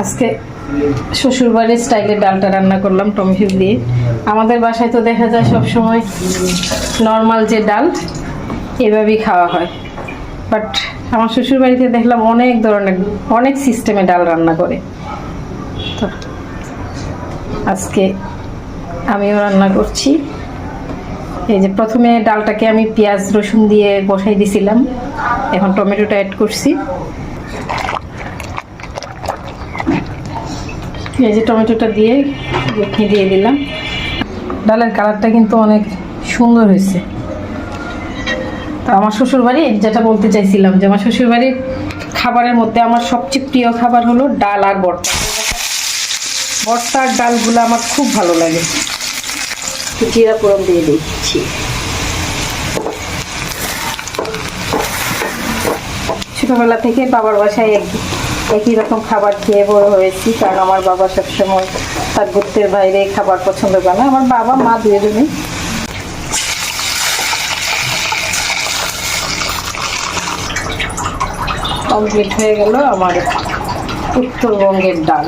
আজকে শ্বশুরবাড়ির স্টাইলে ডালটা রান্না করলাম টমেটো দিয়ে। আমাদের বাসায় তো দেখা যায় সব সময় নর্মাল যে ডাল এভাবেই খাওয়া হয়, বাট আমার শ্বশুরবাড়িতে দেখলাম অনেক ধরনের অনেক সিস্টেমে ডাল রান্না করে। তো আজকে আমিও রান্না করছি। এই যে প্রথমে ডালটাকে আমি পেঁয়াজ রসুন দিয়ে বসাই দিছিলাম, এখন টমেটোটা অ্যাড করছি। এই যে টমেটোটা দিয়ে যখনই দিয়ে দিলাম, ডালের কালারটা কিন্তু অনেক সুন্দর হয়েছে। তো আমার শ্বশুরবাড়ি যেটা বলতে চাইছিলাম যে আমার শ্বশুরবাড়ির খাবারের মধ্যে আমার সবচেয়ে প্রিয় খাবার হলো ডাল আর ভর্তা। ভর্তা আর ডালগুলো আমার খুব ভালো লাগে। জিরা ফোড়ন দিয়ে দিচ্ছি। ছোটবেলা থেকে বাবার বাসায় একই রকম খাবার খেয়ে বড় হয়েছি, কারণ আমার বাবা সবসময় তার গোত্রের বাইরে খাবার পছন্দ করে না। আমার বাবা মা দুজনেই। কমপ্লিট হয়ে গেল আমার উত্তরবঙ্গের ডাল।